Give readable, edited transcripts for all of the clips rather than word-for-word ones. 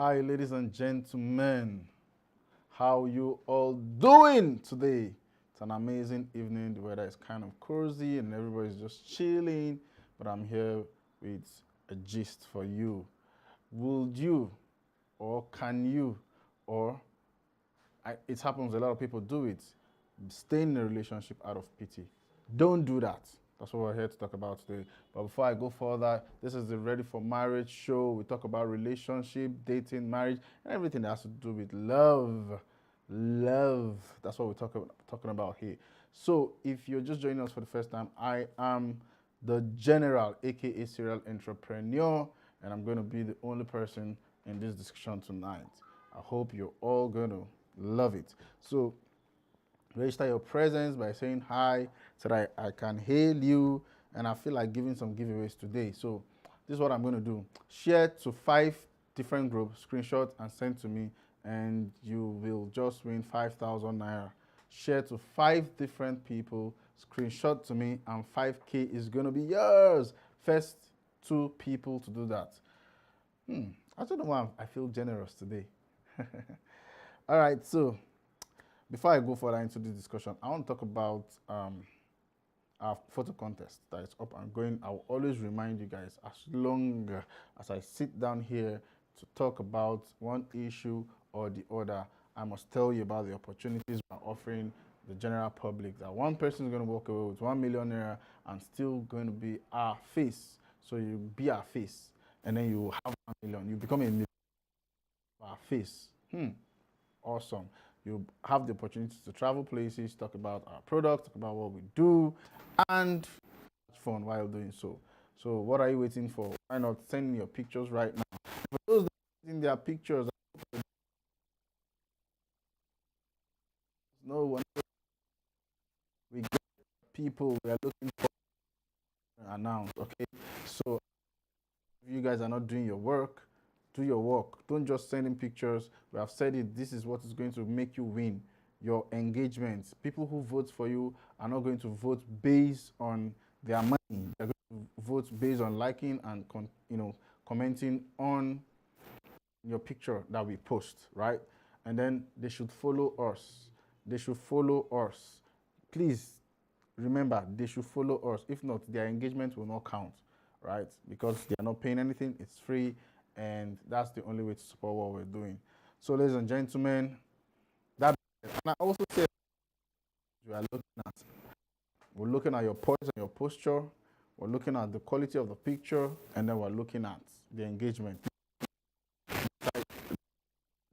Hi, ladies and gentlemen. How you all doing today? It's an amazing evening. The weather is kind of cozy and everybody's just chilling. But I'm here with a gist for you. Would you, or can you, or it happens, a lot of people do it, stay in a relationship out of pity? Don't do that. That's what we're here to talk about today. But before I go further, this is the Ready for Marriage show. We talk about relationship, dating, marriage, and everything that has to do with love. Love. That's what we're talking about here. So, if you're just joining us for the first time, I am the General, aka Serial Entrepreneur, and I'm going to be the only person in this discussion tonight. I hope you're all going to love it. So, register your presence by saying hi so that I can hail you, and I feel like giving some giveaways today. So this is what I'm going to do. Share to 5 different groups, screenshot and send to me, and you will just win 5,000 naira. Share to 5 different people, screenshot to me, and 5K is going to be yours. First 2 people to do that. I don't know why I feel generous today. All right, so before I go further into this discussion, I want to talk about our photo contest that is up and going. I will always remind you guys, as long as I sit down here to talk about one issue or the other, I must tell you about the opportunities we're offering the general public. That one person is going to walk away with 1 million naira and still going to be our face. So you be our face, and then you have 1 million. You become a million our face. Awesome. You have the opportunity to travel places, talk about our product, talk about what we do, and have fun while doing so. So what are you waiting for? Why not send me your pictures right now? For those that are sending their pictures, no one, we get people we are looking for to announce. Okay, so if you guys are not doing your work, do your work. Don't just send in pictures. We have said it. This is what is going to make you win. Your engagements. People who vote for you are not going to vote based on their money. They're going to vote based on liking and commenting on your picture that we post, right? And then they should follow us. They should follow us. Please remember, they should follow us. If not, their engagement will not count, right? Because they are not paying anything, it's free, and that's the only way to support what we're doing. So, ladies and gentlemen, that and I also say we are looking at we're looking at your poise and your posture, we're looking at the quality of the picture, and then we're looking at the engagement,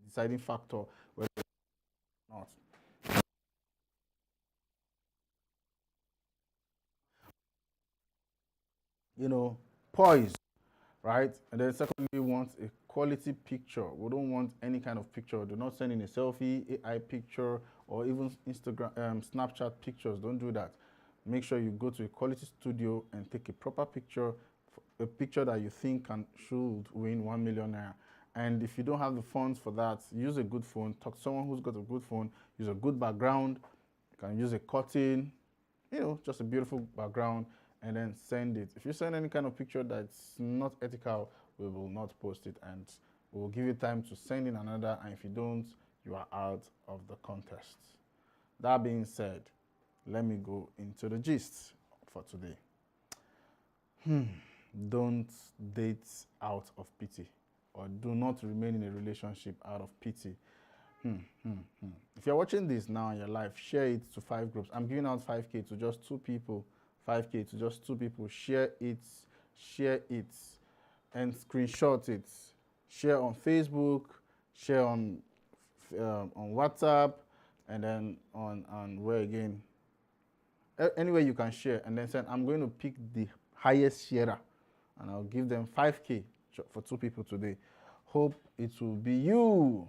deciding factor whether or not. Poise, right? And then secondly, we want a quality picture. We don't want any kind of picture. Do not send in a selfie, AI picture, or even Instagram, Snapchat pictures. Don't do that. Make sure you go to a quality studio and take a proper picture, a picture that you think should win 1 million naira. And if you don't have the funds for that, use a good phone. Talk to someone who's got a good phone. Use a good background. You can use a curtain, just a beautiful background, and then send it. If you send any kind of picture that's not ethical, we will not post it, and we will give you time to send in another, and if you don't, you are out of the contest. That being said, let me go into the gist for today. Don't date out of pity, or do not remain in a relationship out of pity. If you're watching this now in your life, share it to 5 groups. I'm giving out 5K to just 2 people. 5K to just 2 people. Share it, and screenshot it. Share on Facebook, share on WhatsApp, and then on where again? Anywhere you can share, and then send. I'm going to pick the highest sharer, and I'll give them 5K for 2 people today. Hope it will be you.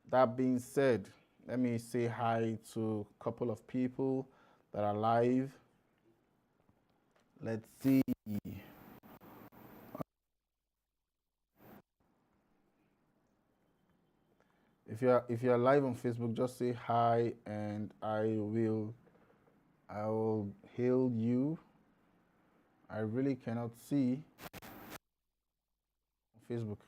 That being said, let me say hi to a couple of people that are live. Let's see. If you're live on Facebook, just say hi, and I will hail you. I really cannot see on Facebook.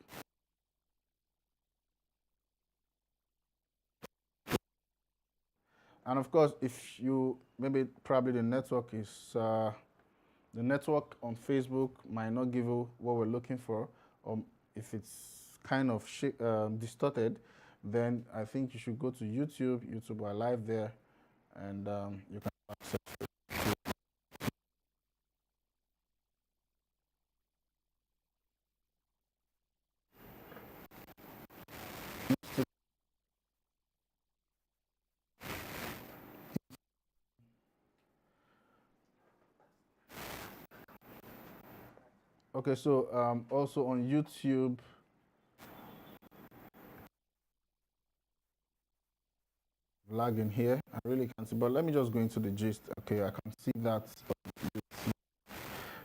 And of course, if you maybe probably the network on Facebook might not give you what we're looking for, or if it's kind of distorted, then I think you should go to YouTube. YouTube are live there, and you can access. Okay, so also on YouTube, lagging here. I really can't see, but let me just go into the gist. Okay, I can see that.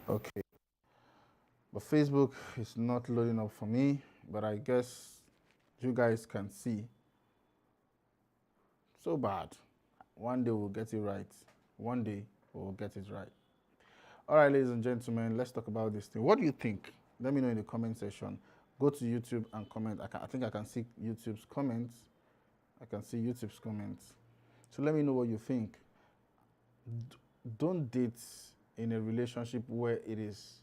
Okay, but Facebook is not loading up for me, but I guess you guys can see. So bad. One day we'll get it right. One day we'll get it right. All right, ladies and gentlemen, let's talk about this thing. What do you think? Let me know in the comment section. Go to YouTube and comment. I think I can see YouTube's comments. I can see YouTube's comments. So let me know what you think. Don't date in a relationship where it is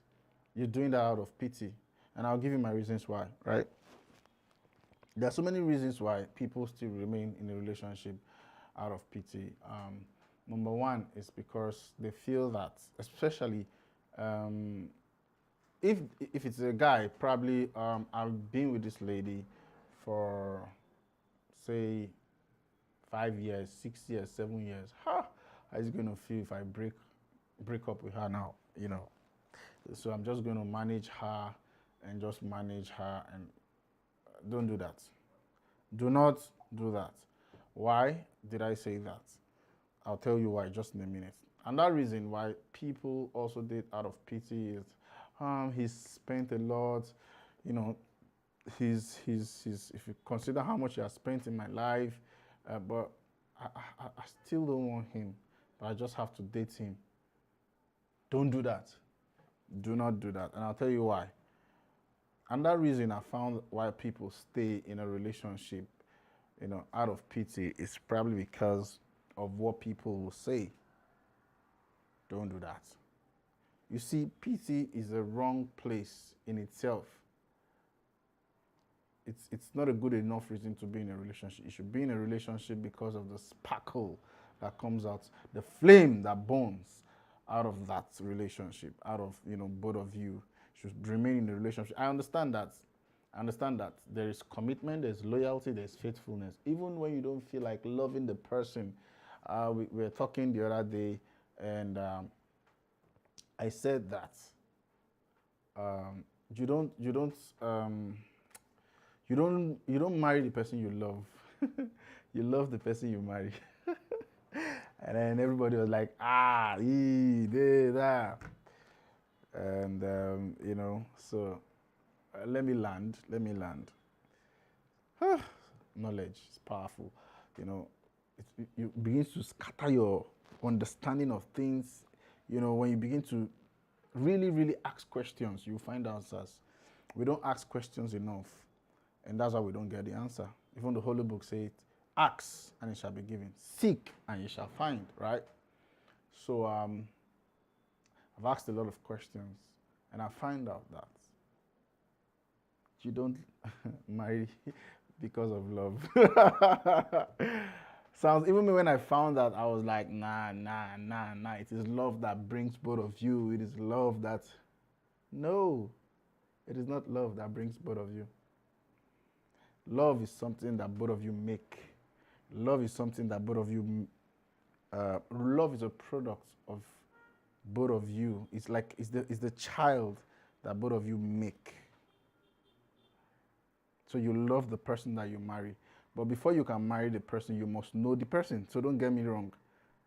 you're doing that out of pity. And I'll give you my reasons why, right? There are so many reasons why people still remain in a relationship out of pity. Number one is because they feel that, especially um, if it's a guy, probably I've been with this lady for say 5 years, 6 years, 7 years. How is it gonna feel if I break up with her now? You know, so I'm just gonna manage her and just manage her, and don't do that. Do not do that. Why did I say that? I'll tell you why just in a minute. And that reason why people also date out of pity is he's spent a lot, you know, he's if you consider how much he has spent in my life, but I still don't want him, but I just have to date him. Don't do that. Do not do that. And I'll tell you why. And that reason I found why people stay in a relationship, out of pity is probably because of what people will say. Don't do that. You see, pity is a wrong place in itself. It's not a good enough reason to be in a relationship. You should be in a relationship because of the sparkle that comes out, the flame that burns out of that relationship, out of both of you should remain in the relationship. I understand that. There is commitment, there's loyalty, there's faithfulness. Even when you don't feel like loving the person, we were talking the other day, and I said that um, you don't you don't you don't marry the person you love. You love the person you marry. And then everybody was like, that. And so let me land. Knowledge is powerful. It begins to scatter your understanding of things. When you begin to really, really ask questions, you find answers. We don't ask questions enough, and that's why we don't get the answer. Even the Holy Book says, ask and it shall be given. Seek and you shall find, right? So I've asked a lot of questions, and I find out that you don't marry because of love. Sounds, even me when I found that, I was like, nah. It is love that brings both of you. It is love that, no, it is not love that brings both of you. Love is something that both of you make. Love is something that both of you, love is a product of both of you. It's like, it's the child that both of you make. So you love the person that you marry. But before you can marry the person, you must know the person. So don't get me wrong.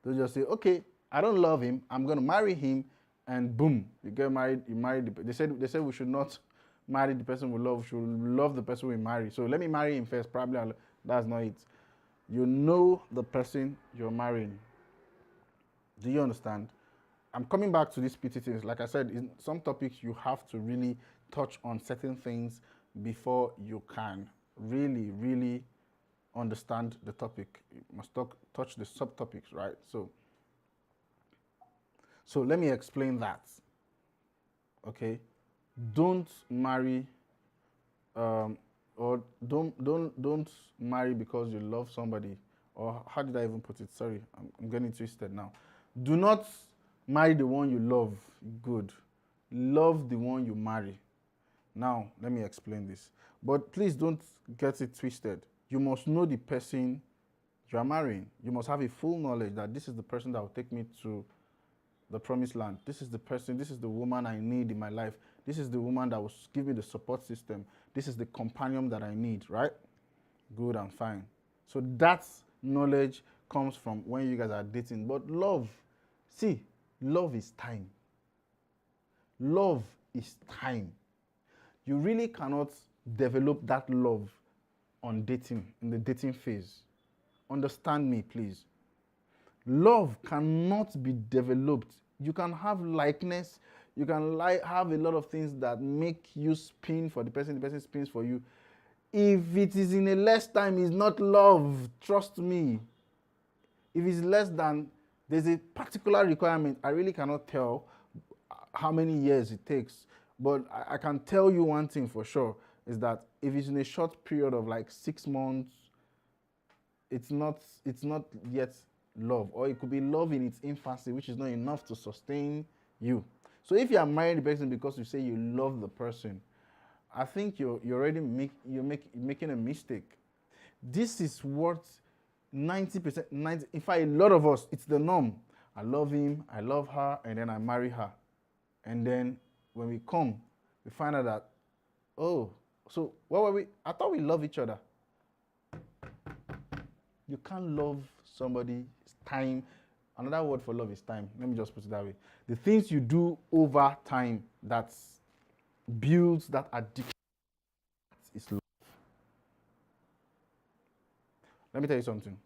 Don't just say, okay, I don't love him, I'm going to marry him, and boom, you get married, you marry they said we should not marry the person we love, we should love the person we marry. So let me marry him first. Probably that's not it. You know the person you're marrying. Do you understand? I'm coming back to these PT things. Like I said, in some topics you have to really touch on certain things before you can really, really understand the topic. You must touch the subtopics, right? So let me explain that. Okay, don't marry, or don't marry because you love somebody. Or how did I even put it? Sorry, I'm getting twisted now. Do not marry the one you love. Good. Love the one you marry. Now, let me explain this. But please don't get it twisted. You must know the person you are marrying. You must have a full knowledge that this is the person that will take me to the promised land. This is the person, this is the woman I need in my life. This is the woman that will give me the support system. This is the companion that I need, right? Good and fine. So that knowledge comes from when you guys are dating. But love, see, love is time. Love is time. You really cannot develop that love on dating, in the dating phase. Understand me, please. Love cannot be developed. You can have likeness, you can have a lot of things that make you spin for the person spins for you. If it is in a less time, it's not love, trust me. If it's less than, there's a particular requirement. I really cannot tell how many years it takes, but I can tell you one thing for sure, is that if it's in a short period of like 6 months, it's not yet love, or it could be love in its infancy, which is not enough to sustain you. So if you are marrying the person because you say you love the person, I think you're already making a mistake. This is what 90%, in fact, a lot of us, it's the norm. I love him, I love her, and then I marry her. And then when we find out that, oh, so what were we? I thought we love each other. You can't love somebody's time. Another word for love is time. Let me just put it that way. The things you do over time that builds that addiction is love. Let me tell you something.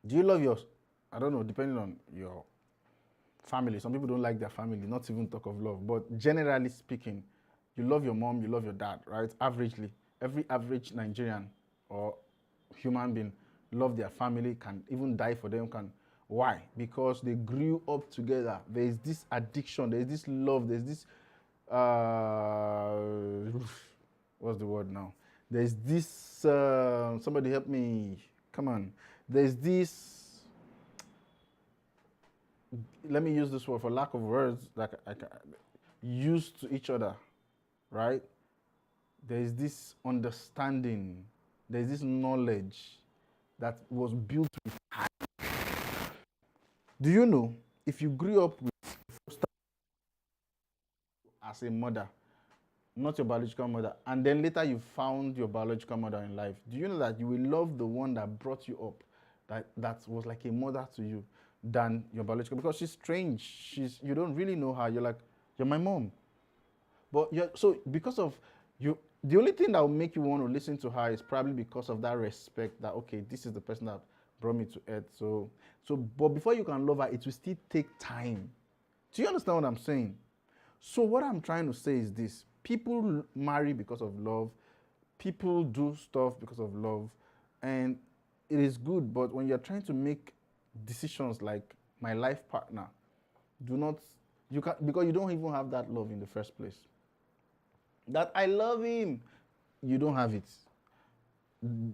Do you love yours? I don't know, depending on your family. Some people don't like their family, not even talk of love. But generally speaking, you love your mom, you love your dad, right? Averagely, every average Nigerian or human being love their family, can even die for them. Why? Because they grew up together. There is this addiction, there is this love, there's this what's the word now? There's this somebody help me. Come on. There's this, let me use this word for lack of words, that I can used to each other, right? There's this understanding, there's this knowledge that was built with time. Do you know, if you grew up with as a mother, not your biological mother, and then later you found your biological mother in life, do you know that you will love the one that brought you up, that was like a mother to you, than your biological? Because she's strange. You don't really know her. You're like, you're my mom. But so because of you, the only thing that will make you want to listen to her is probably because of that respect, that okay, this is the person that brought me to earth. So but before you can love her, it will still take time. Do you understand what I'm saying? So what I'm trying to say is this: people marry because of love, people do stuff because of love, and it is good. But when you're trying to make decisions like my life partner, because you don't even have that love in the first place. That I love him, you don't have it.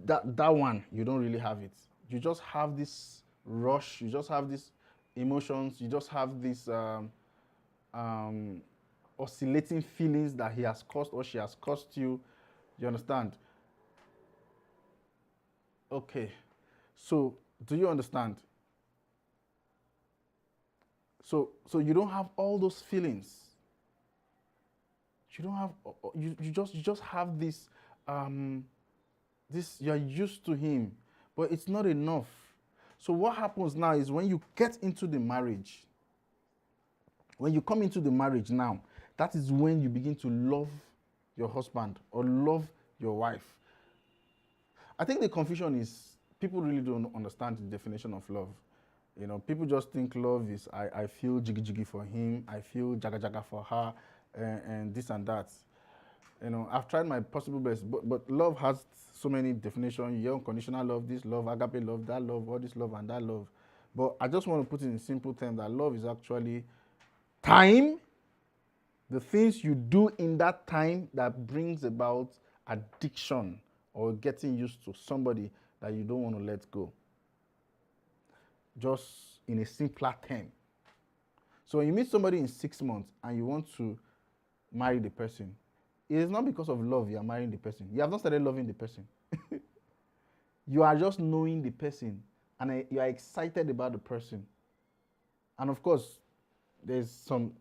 That one, you don't really have it. You just have this rush, you just have these emotions, you just have this oscillating feelings that he has caused or she has caused you. You understand? Okay. So, do you understand? So you don't have all those feelings. You don't have, you just have this, you're used to him, but it's not enough. So what happens now is when you get into the marriage, when you come into the marriage now, that is when you begin to love your husband or love your wife. I think the confusion is people really don't understand the definition of love. You know, people just think love is I feel jiggy jiggy for him, I feel jaga jaga for her, and this and that. I've tried my possible best, but love has so many definitions. You hear unconditional love, this love, agape love, that love, all this love and that love. But I just want to put it in simple terms that love is actually time, the things you do in that time that brings about addiction or getting used to somebody that you don't want to let go. Just in a simpler term. So when you meet somebody in 6 months and you want to marry the person, it is not because of love you are marrying the person. You have not started loving the person. You are just knowing the person and you are excited about the person. And of course, there's some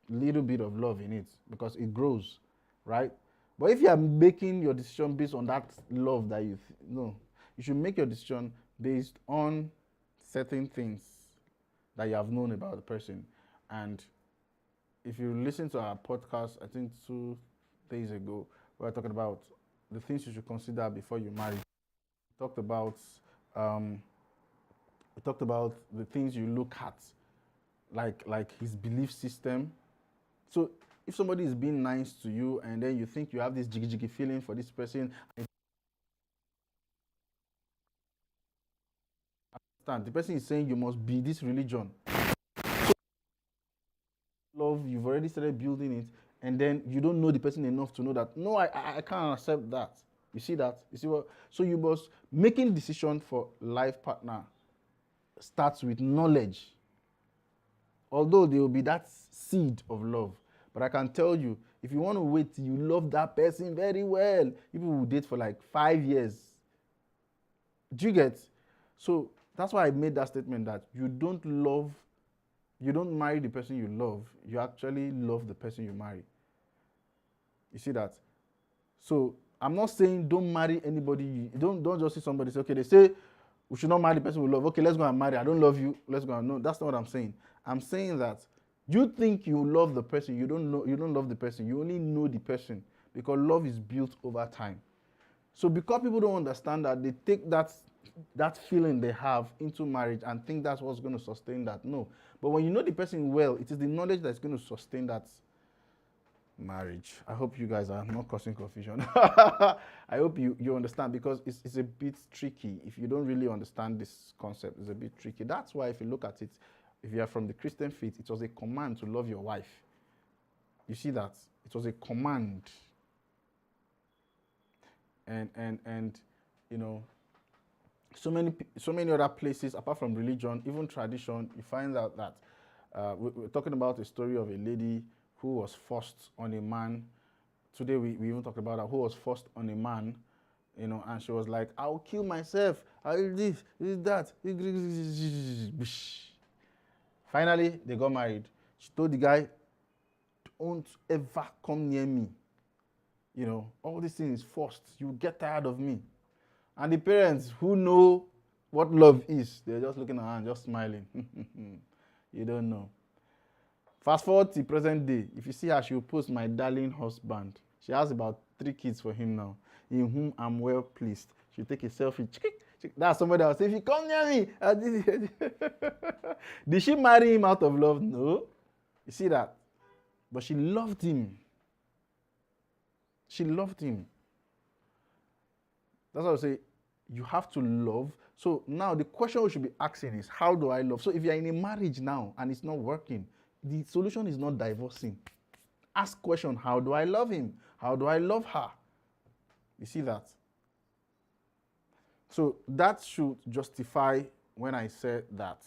little bit of love in it because it grows, right? But if you are making your decision based on that love that you should make your decision based on certain things that you have known about the person. And if you listen to our podcast, I think 2 days ago, we were talking about the things you should consider before you marry. We talked about the things you look at, like his belief system. So if somebody is being nice to you and then you think you have this jiggy feeling for this person, the person is saying you must be this religion. So love, you've already started building it, and then you don't know the person enough to know that, no, I can't accept that. You see that? You see what? So you must, making decision for life partner starts with knowledge. Although there will be that seed of love. But I can tell you, if you want to wait till you love that person very well, people will date for like 5 years. Do you get? So that's why I made that statement that you don't marry the person you love, you actually love the person you marry. You see that? So I'm not saying don't marry anybody. Don't just see somebody say, okay, they say we should not marry the person we love. Okay, let's go and marry. I don't love you. Let's go and no. That's not what I'm saying. I'm saying that you think you love the person. You don't love the person. You only know the person because love is built over time. So because people don't understand that, they take that feeling they have into marriage and think that's what's going to sustain that. No. But when you know the person well, it is the knowledge that's going to sustain that marriage. I hope you guys are not causing confusion. I hope you understand because it's a bit tricky. If you don't really understand this concept, it's a bit tricky. That's why if you look at it, if you are from the Christian faith, it was a command to love your wife. You see that? It was a command. And so many other places apart from religion, even tradition, you find out that we're talking about a story of a lady who was forced on a man. Today we even talked about her, who was forced on a man, and she was like, I'll kill myself, I'll this that. Finally, they got married. She told the guy, don't ever come near me. All these things is forced. You get tired of me. And the parents who know what love is, they're just looking around, just smiling. You don't know. Fast forward to present day. If you see her, she will post my darling husband. She has about 3 kids for him now, in whom I'm well pleased. She'll take a selfie. That's somebody else. If you come near me. Did she marry him out of love? No. You see that? But she loved him. She loved him. That's why I say you have to love. So now the question we should be asking is, how do I love? So if you're in a marriage now and it's not working, the solution is not divorcing. Ask question, how do I love him? How do I love her? You see that? So that should justify when I said that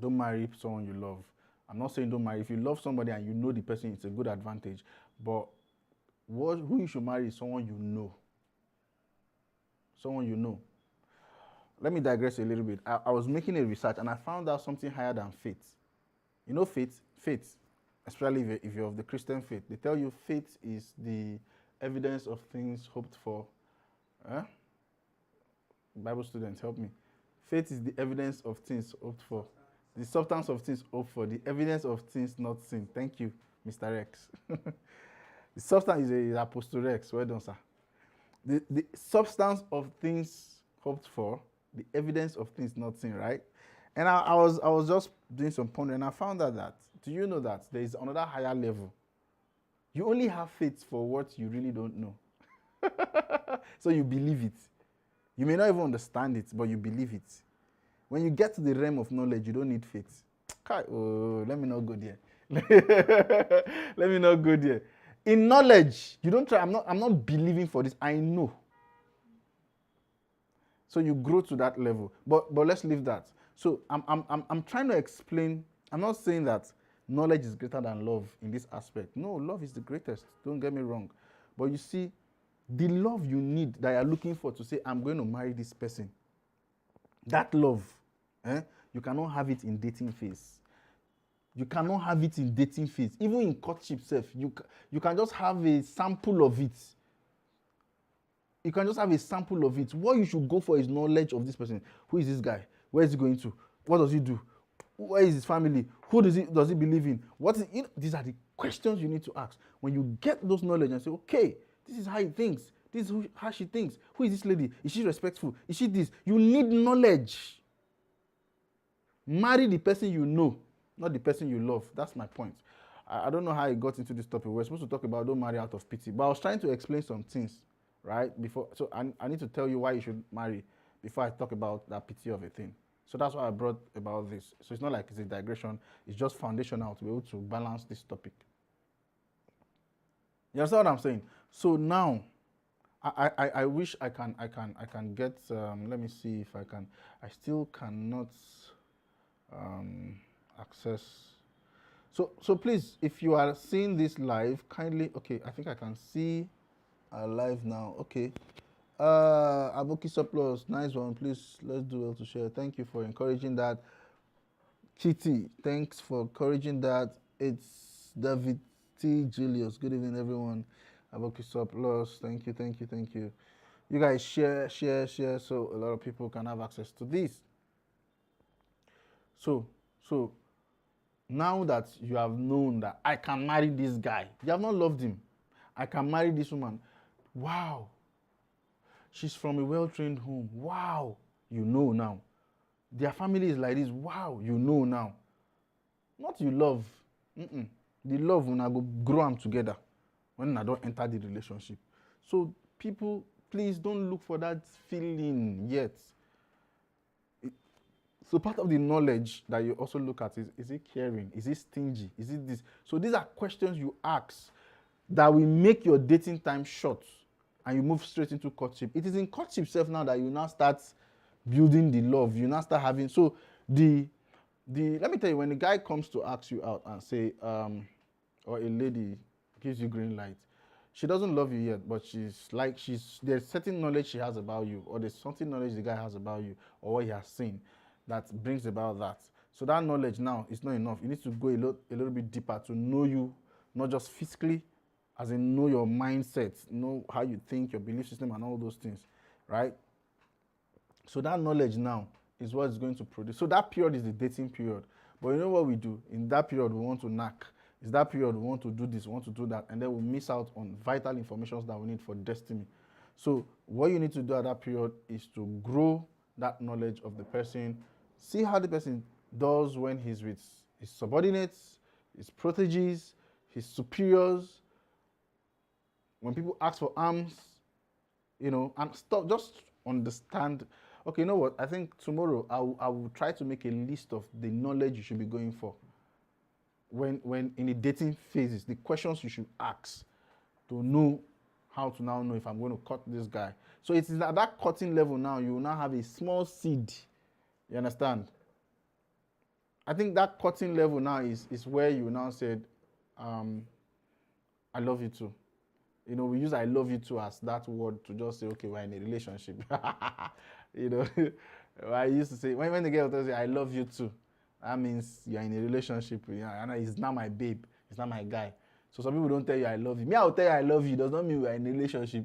don't marry someone you love. I'm not saying don't marry. If you love somebody and you know the person, it's a good advantage. But who you should marry is someone you know. Someone you know. Let me digress a little bit. I was making a research and I found out something higher than faith. You know faith? Faith, especially if you're of the Christian faith, they tell you faith is the evidence of things hoped for. Bible students, help me. Faith is the evidence of things hoped for. The substance of things hoped for. The evidence of things not seen. Thank you, Mr. Rex. The substance is Apostle Rex. Well done, sir. The substance of things hoped for, the evidence of things not seen, right? And I was just doing some pondering, and I found out that, do you know that there is another higher level? You only have faith for what you really don't know. So you believe it. You may not even understand it, but you believe it. When you get to the realm of knowledge, you don't need faith. Oh, let me not go there. Let me not go there. In knowledge, you don't try. I'm not believing for this. I know. So you grow to that level. But let's leave that. So I'm trying to explain. I'm not saying that knowledge is greater than love in this aspect. No, love is the greatest. Don't get me wrong. But you see, the love you need that you're looking for to say, I'm going to marry this person, that love, you cannot have it in dating phase. You cannot have it in dating phase. Even in courtship self, you can just have a sample of it. You can just have a sample of it. What you should go for is knowledge of this person. Who is this guy? Where is he going to? What does he do? Where is his family? Who does he believe in? These are the questions you need to ask. When you get those knowledge and say, okay, this is how he thinks. This is how she thinks. Who is this lady? Is she respectful? Is she this? You need knowledge. Marry the person you know, not the person you love. That's my point. I don't know how I got into this topic. We're supposed to talk about don't marry out of pity. But I was trying to explain some things, right? So I need to tell you why you should marry before I talk about that pity of a thing. So that's why I brought about this. So it's not like it's a digression. It's just foundational to be able to balance this topic. You understand what I'm saying? So now, I wish I can get. Let me see if I can. I still cannot access. So please, if you are seeing this live, kindly. Okay, I think I can see live now. Okay. Aboki Surplus, nice one. Please, let's do well to share. Thank you for encouraging that. Kitty, thanks for encouraging that. It's David T. Julius. Good evening, everyone. Aboki Surplus, thank you. You guys share, so a lot of people can have access to this. So now that you have known that I can marry this guy, you have not loved him. I can marry this woman. Wow. She's from a well-trained home. Wow. You know now. Their family is like this. Wow. You know now. Not you love. The love when I go grow them together when I don't enter the relationship. So people, please don't look for that feeling yet. So part of the knowledge that you also look at is it caring? Is it stingy? Is it this? So these are questions you ask that will make your dating time short and you move straight into courtship. It is in courtship self now that you now start building the love. You now start having, so let me tell you, when a guy comes to ask you out and say, or a lady gives you green light, she doesn't love you yet, but there's certain knowledge she has about you, or there's something knowledge the guy has about you, or what he has seen that brings about that. So that knowledge now is not enough. You need to go a little bit deeper to know you, not just physically, as in know your mindset, know how you think, your belief system, and all those things, right? So that knowledge now is what is going to produce. So that period is the dating period. But you know what we do? In that period, we want to knack. It's that period we want to do this, we want to do that, and then we miss out on vital information that we need for destiny. So what you need to do at that period is to grow that knowledge of the person, see how the person does when he's with his subordinates, his proteges, his superiors, when people ask for arms, and stop, just understand. Okay, you know what? I think tomorrow I will try to make a list of the knowledge you should be going for. When in the dating phases, the questions you should ask to know how to now know if I'm going to cut this guy. So it is at that cutting level now, you will now have a small seed. You understand? I think that cutting level now is where you now said, I love you too. We use I love you too as that word to just say, okay, we're in a relationship. I used to say, when the girl tells you, I love you too, that means you're in a relationship. He's not my babe. He's not my guy. So some people don't tell you I love you. Me, I'll tell you I love you. Does not mean we're in a relationship.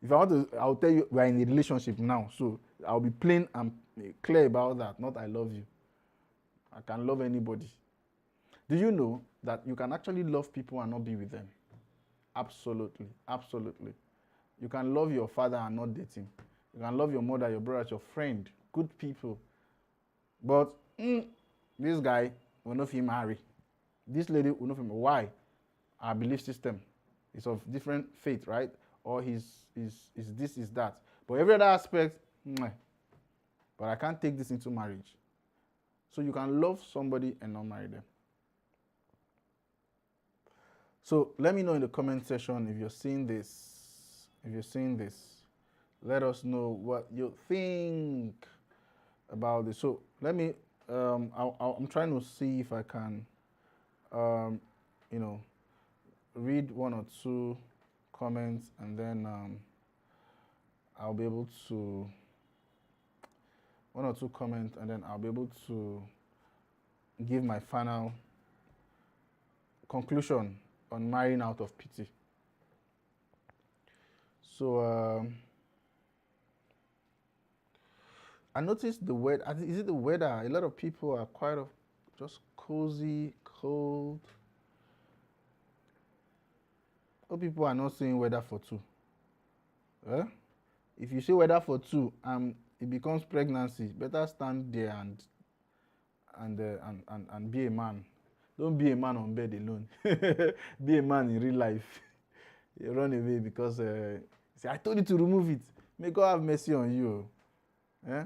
If I want to, I'll tell you we're in a relationship now. So I'll be plain and clear about that. Not I love you. I can love anybody. Do you know that you can actually love people and not be with them? Absolutely. Absolutely. You can love your father and not date him. You can love your mother, your brother, your friend, good people. But this guy will not marry. This lady will not marry. Why? our belief system. It's of different faith, right? Or is this, is that. But every other aspect, mwah. But I can't take this into marriage. So you can love somebody and not marry them. So let me know in the comment section if you're seeing this. If you're seeing this, let us know what you think about this. So let me, I'm trying to see if I can, you know, read one or two comments, and then I'll be able to, one or two comments, and then I'll be able to give my final conclusion on marrying out of pity. So I noticed the weather. Is it the weather? A lot of people are quite just cozy, cold. Some people are not saying weather for two. Eh? If you say weather for two, it becomes pregnancy. Better stand there and be a man. Don't be a man on bed alone. Be a man in real life. You run away because say, I told you to remove it. May God have mercy on you. Eh?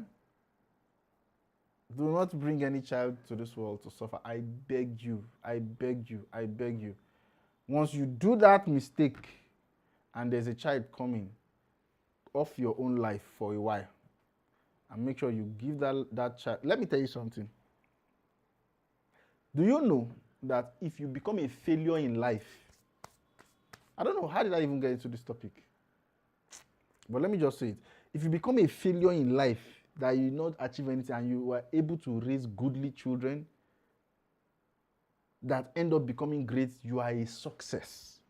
Do not bring any child to this world to suffer. I beg you. I beg you. I beg you. Once you do that mistake and there's a child coming, off your own life for a while and make sure you give that child. Let me tell you something. Do you know that if you become a failure in life, I don't know, how did I even get into this topic? But let me just say it. If you become a failure in life, that you not achieve anything and you were able to raise goodly children that end up becoming great, you are a success.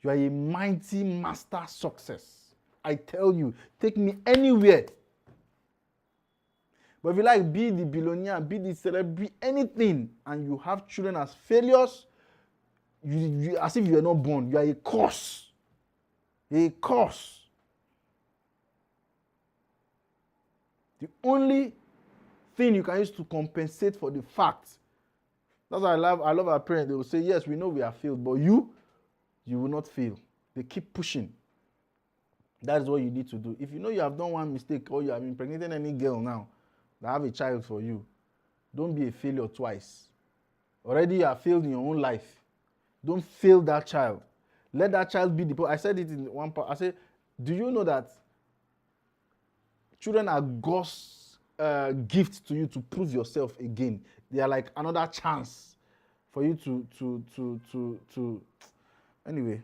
You are a mighty master success. I tell you, take me anywhere. But if you like, be the billionaire, be the celebrity, anything, and you have children as failures, you as if you are not born, you are a curse. A curse. The only thing you can use to compensate for the fact, that's why I love our parents. They will say, yes, we know we have failed, but you will not fail. They keep pushing. That is what you need to do. If you know you have done one mistake or you have impregnated any girl now that have a child for you, don't be a failure twice. Already you have failed in your own life. Don't fail that child. Let that child be the person. I said it in one part. I said, do you know that children are God's gift to you to prove yourself again? They are like another chance for you to anyway,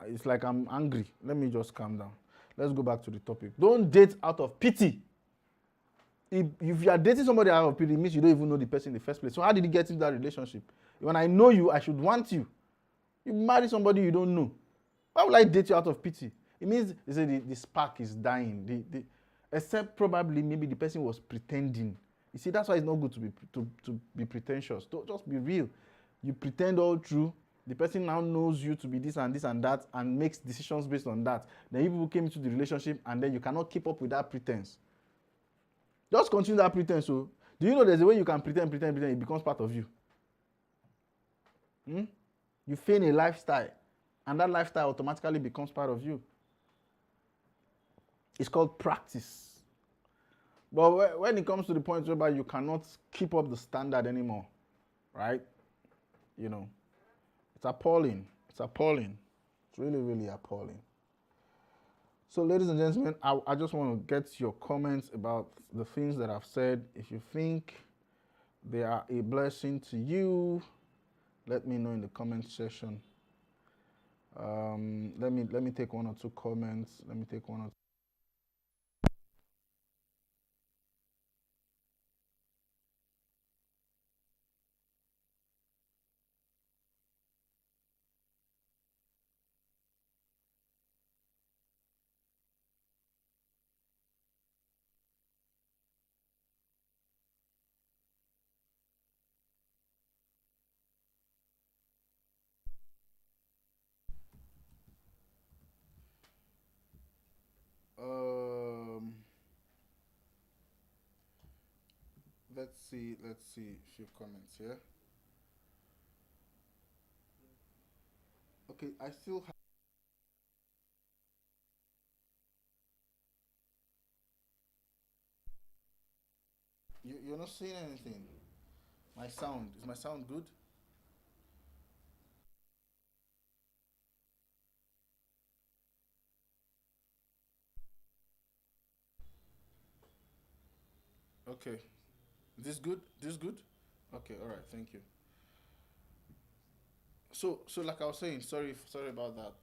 it's like I'm angry. Let me just calm down. Let's go back to the topic. Don't date out of pity. If you are dating somebody out of pity, it means you don't even know the person in the first place. So how did you get into that relationship? When I know you, I should want you. You marry somebody you don't know. Why would I date you out of pity? It means they say the spark is dying. Except probably maybe the person was pretending. You see, that's why it's not good to be pretentious. Don't just be real. You pretend all through. The person now knows you to be this and this and that and makes decisions based on that. Then you people came into the relationship and then you cannot keep up with that pretense. Just continue that pretense. So, do you know there's a way you can pretend, it becomes part of you? You feign a lifestyle and that lifestyle automatically becomes part of you. It's called practice. But when it comes to the point whereby you cannot keep up the standard anymore, right? You know, it's appalling. It's appalling. It's really, really appalling. So, ladies and gentlemen, I just want to get your comments about the things that I've said. If you think they are a blessing to you, let me know in the comment section. Let me take one or two comments. Let me take one or two. Let's see a few comments here. Okay, I still have. You're not saying anything. My sound, is my sound good? Okay. This good? This good? Okay, all right, thank you. So like I was saying, sorry about that.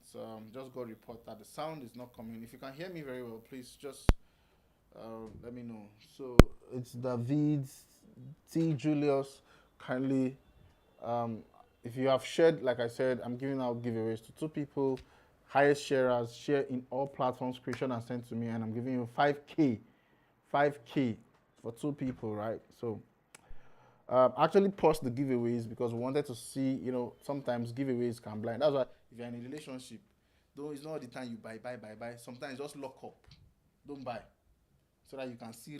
Just got a report that the sound is not coming. If you can hear me very well, please just let me know. So it's David T. Julius. Kindly, um, if you have shared, like I said, I'm giving out giveaways to two people. Highest sharers share in all platforms. Creation and send to me, and I'm giving you 5K, 5K for two people, right? So actually paused the giveaways because we wanted to see, sometimes giveaways can blind. That's why if you're in a relationship, don't it's not all the time you buy. Sometimes just lock up, don't buy, so that you can see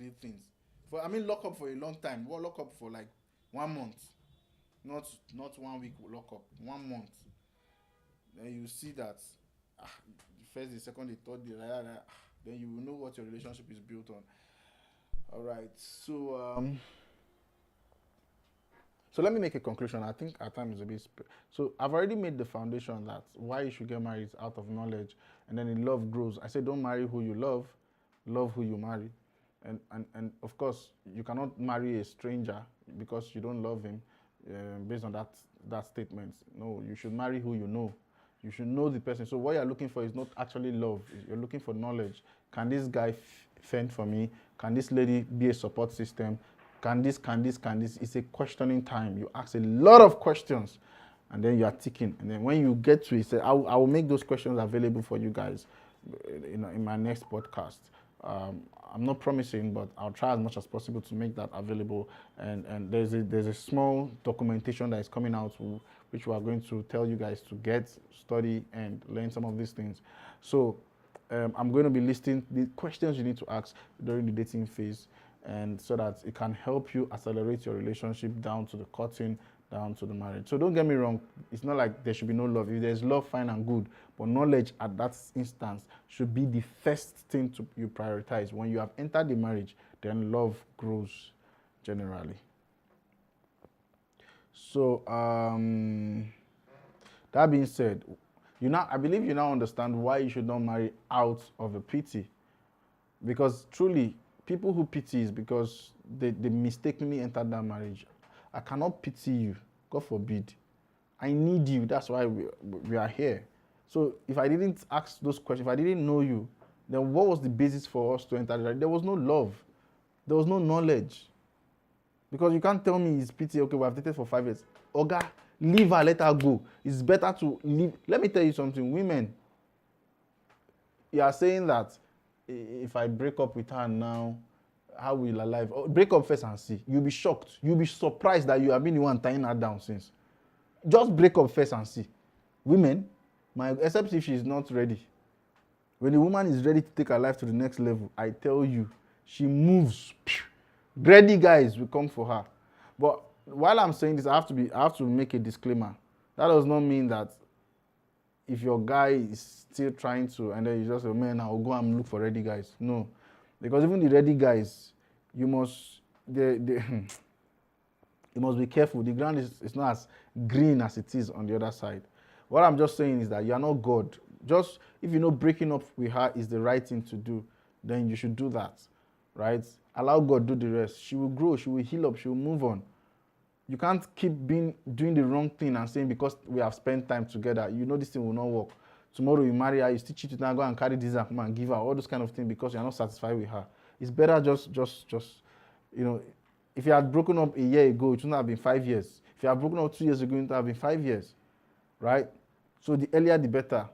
real things. For I mean, lock up for a long time. Well, lock up for like 1 month, not 1 week. Lock up 1 month. Then you see that the first, the second, the third, then you will know what your relationship is built on. All right. So let me make a conclusion. I think our time is a bit. So I've already made the foundation that why you should get married is out of knowledge, and then in love grows. I say don't marry who you love who you marry, and of course you cannot marry a stranger because you don't love him, based on that statement. No, you should marry who you know. You should know the person. So what you're looking for is not actually love. You're looking for knowledge. Can this guy fend for me? Can this lady be a support system? Can this? It's a questioning time. You ask a lot of questions and then you are ticking. And then when you get to it, say, I will make those questions available for you guys in my next podcast. Um, I'm not promising, but I'll try as much as possible to make that available. And there's a small documentation that is coming out, which we are going to tell you guys to get, study, and learn some of these things. So I'm going to be listing the questions you need to ask during the dating phase, and so that it can help you accelerate your relationship down to the courting, down to the marriage. So don't get me wrong, it's not like there should be no love. If there's love, fine and good, but knowledge at that instance should be the first thing you prioritize. When you have entered the marriage, then love grows generally. So that being said, I believe you now understand why you should not marry out of a pity. Because truly, people who pity is because they mistakenly entered that marriage. I cannot pity you, God forbid. I need you. That's why we are here. So if I didn't ask those questions, if I didn't know you, then what was the basis for us to enter? There was no love. There was no knowledge. Because you can't tell me it's pity, okay, we have dated for 5 years. Oga, leave her, let her go. It's better to leave. Let me tell you something, women, you are saying that if I break up with her now, how will I live? Oh, break up first and see. You'll be shocked. You'll be surprised that you have been the one tying her down since. Just break up first and see. Women, except if she's not ready. When the woman is ready to take her life to the next level, I tell you, she moves. Ready guys will come for her. But while I'm saying this, I have to make a disclaimer. That does not mean that if your guy is still trying to, and then you just say, man, I'll go and look for ready guys. No, because even the ready guys, you must you must be careful. The ground is not as green as it is on the other side. What I'm just saying is that you are not God. Just if you know breaking up with her is the right thing to do, then you should do that, right? Allow God do the rest. She will grow. She will heal up. She will move on. You can't keep doing the wrong thing and saying because we have spent time together, this thing will not work. Tomorrow you marry her, you still cheat with her, go and carry this and come and give her all those kind of things because you're not satisfied with her. It's better just if you had broken up a year ago, it wouldn't have been 5 years. If you had broken up 2 years ago, it would have been 5 years, right? So the earlier the better.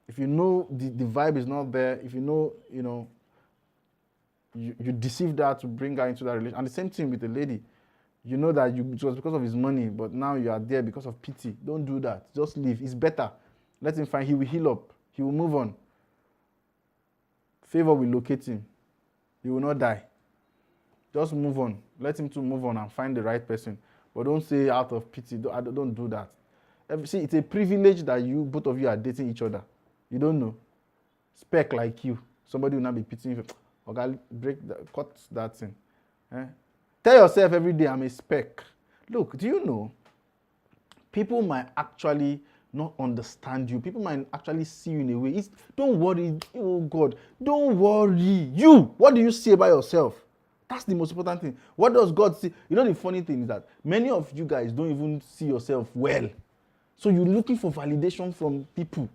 If you know the vibe is not there, if you deceived her to bring her into that relationship, and the same thing with the lady. You know that it was because of his money, but now you are there because of pity. Don't do that. Just leave. It's better. Let him find. He will heal up. He will move on. Favor will locate him. He will not die. Just move on. Let him to move on and find the right person. But don't say out of pity. Don't do that. See, it's a privilege that both of you are dating each other. You don't know. Spec like you. Somebody will not be pitying you. Okay, cut that thing. Eh? Tell yourself every day, I'm a speck. Look, do you know? People might actually not understand you. People might actually see you in a way. Don't worry. Oh God, don't worry. What do you see about yourself? That's the most important thing. What does God see? You know, the funny thing is that many of you guys don't even see yourself well. So you're looking for validation from people.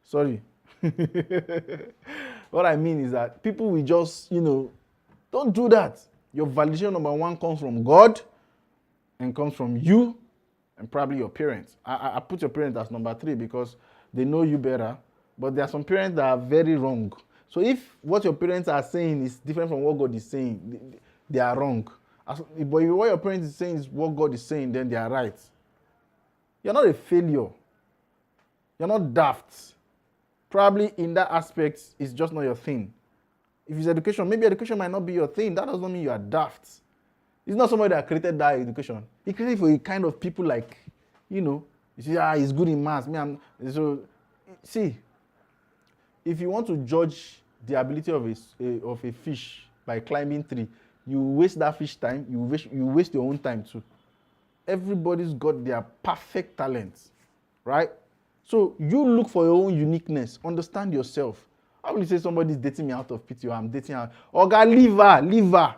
Sorry. What I mean is that people will just, don't do that. Your validation number one comes from God and comes from you and probably your parents. I put your parents as number 3 because they know you better, but there are some parents that are very wrong. So if what your parents are saying is different from what God is saying, they are wrong. But if what your parents is saying is what God is saying, then they are right. You're not a failure. You're not daft. Probably in that aspect, it's just not your thing. If it's education, maybe education might not be your thing. That does not mean you are daft. It's not somebody that created that education. He created for a kind of people like, you see, he's good in maths. See, if you want to judge the ability of a fish by climbing tree, you waste that fish time, you waste your own time too. Everybody's got their perfect talents, right? So you look for your own uniqueness. Understand yourself. How will you say somebody's dating me out of pity or I'm dating her? Oga, leave her.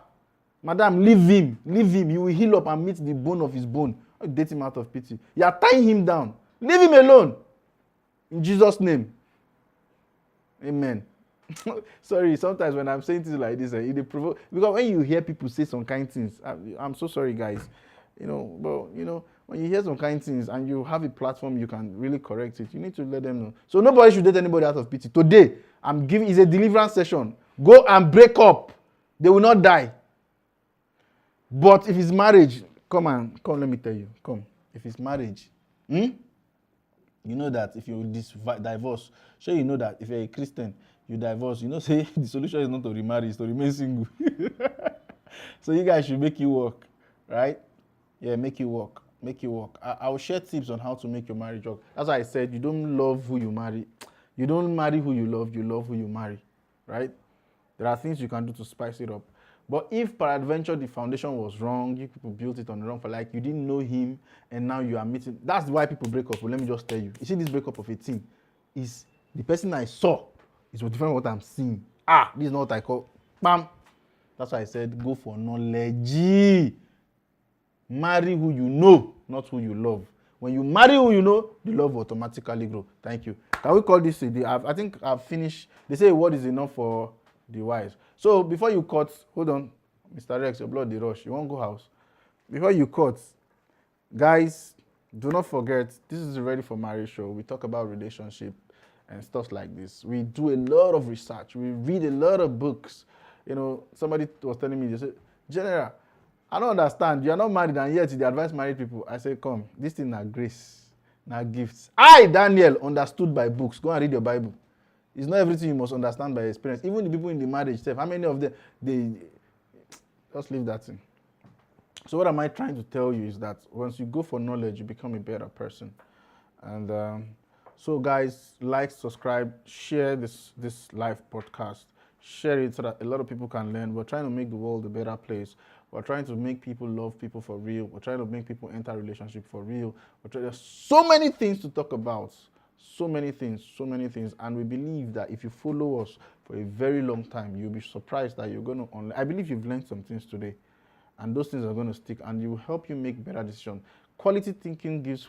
Madam, leave him. You will heal up and meet the bone of his bone. How you date him out of pity? You are tying him down. Leave him alone. In Jesus' name. Amen. Sorry, sometimes when I'm saying things like this, it provoke, because when you hear people say some kind things, I'm so sorry, guys. When you hear some kind things and you have a platform, you can really correct it. You need to let them know. So nobody should date anybody out of pity. Today, it's a deliverance session. Go and break up. They will not die. But if it's marriage, come, let me tell you. Come. If it's marriage, you know that if you divorce, sure you know that if you're a Christian, you divorce, say the solution is not to remarry, it's to remain single. So you guys should make it work, right? Yeah, make it work. I will share tips on how to make your marriage work. As I said, you don't love who you marry. You don't marry who you love who you marry, right? There are things you can do to spice it up. But if peradventure the foundation was wrong, you people built it on the wrong you didn't know him and now you are meeting. That's why people break up. But let me just tell you. You see this breakup of a team is the person I saw is different from what I'm seeing. This is not what I call bam. That's why I said go for knowledge. Marry who you know, not who you love. When you marry who you know, the love will automatically grow. Thank you. Can we call this a day? I think I've finished. They say a word is enough for the wise. So before you cut, hold on, Mr. Rex, your blood dey rush. You won't go house. Before you cut, guys, do not forget, this is the Ready for Marriage show. We talk about relationship and stuff like this. We do a lot of research. We read a lot of books. Somebody was telling me, they said, General, I don't understand. You are not married and yet you advise married people. I say, come, this thing na grace, na gifts. I, Daniel, understood by books. Go and read your Bible. It's not everything you must understand by experience. Even the people in the marriage, how many of them, they just leave that thing. So what am I trying to tell you is that once you go for knowledge, you become a better person. And so guys, like, subscribe, share this live podcast. Share it so that a lot of people can learn. We're trying to make the world a better place. We're trying to make people love people for real. We're trying to make people enter relationship for real. There's so many things to talk about. So many things. And we believe that if you follow us for a very long time, you'll be surprised that you're going to I believe you've learned some things today. And those things are going to stick and it will help you make better decisions. Quality thinking gives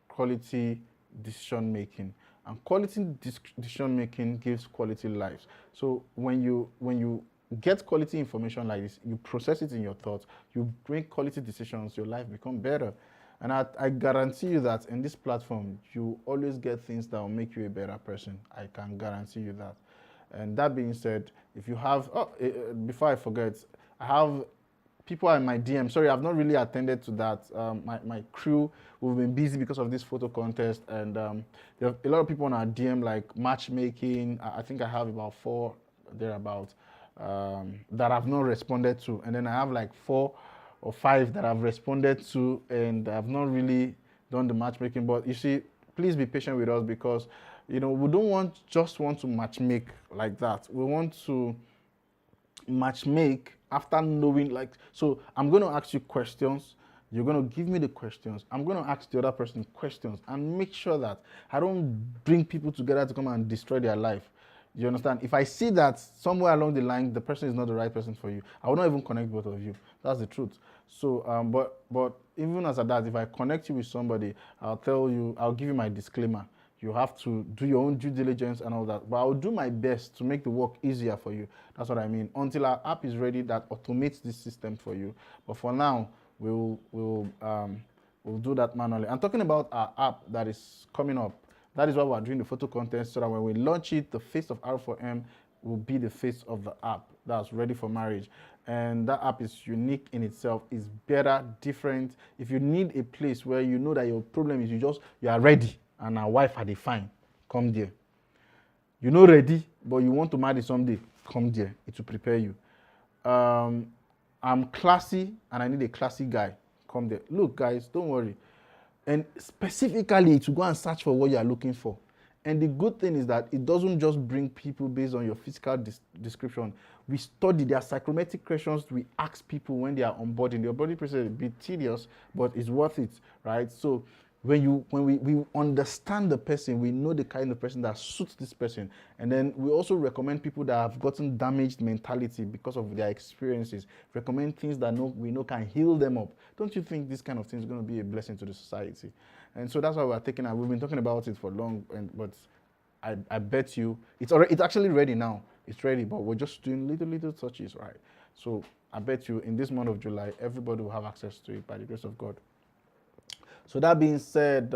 quality decision making. And quality decision making gives quality lives. So when you get quality information like this, you process it in your thoughts, you make quality decisions, your life becomes better. And I guarantee you that in this platform, you always get things that will make you a better person. I can guarantee you that. And that being said, if you have, before I forget, I have people in my DM. Sorry, I've not really attended to that. My crew, we've been busy because of this photo contest. And there are a lot of people on our DM, like matchmaking. I think I have about 4 thereabouts that I've not responded to. And then I have like 4 or 5 that I've responded to, and I've not really done the matchmaking. But you see, please be patient with us, because we don't want to matchmake like that. We want to matchmake after knowing, like, so I'm going to ask you questions, you're going to give me the questions, I'm going to ask the other person questions, and make sure that I don't bring people together to come and destroy their life. You understand? If I see that somewhere along the line the person is not the right person for you, I will not even connect both of you. That's the truth. So but even as at that, if I connect you with somebody, I'll give you my disclaimer. You have to do your own due diligence and all that. But I'll do my best to make the work easier for you. That's what I mean. Until our app is ready that automates this system for you. But for now, we'll do that manually. And talking about our app that is coming up, that is why we're doing the photo contest, so that when we launch it, the face of R4M will be the face of the app that's ready for marriage. And that app is unique in itself. It's better, different. If you need a place where you know that your problem is you are ready and our wife had a fine, come there. You're not ready, but you want to marry someday, come there. It will prepare you. I'm classy and I need a classy guy, come there. Look, guys, don't worry. And specifically to go and search for what you are looking for. And the good thing is that it doesn't just bring people based on your physical description. We study their psychometric questions. We ask people when they are onboarding. The onboarding process is a bit tedious, but it's worth it, right? So when we understand the person, we know the kind of person that suits this person. And then we also recommend people that have gotten damaged mentality because of their experiences. Recommend things that we know can heal them up. Don't you think this kind of thing is going to be a blessing to the society? And so that's why we're taking it. We've been talking about it for long, but I bet you it's actually ready now. It's ready, but we're just doing little touches, right? So I bet you in this month of July, everybody will have access to it by the grace of God. So that being said,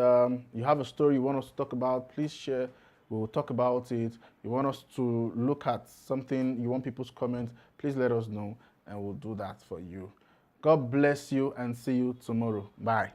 you have a story you want us to talk about, please share. We'll talk about it. You want us to look at something, you want people's comments, please let us know, and we'll do that for you. God bless you, and see you tomorrow. Bye.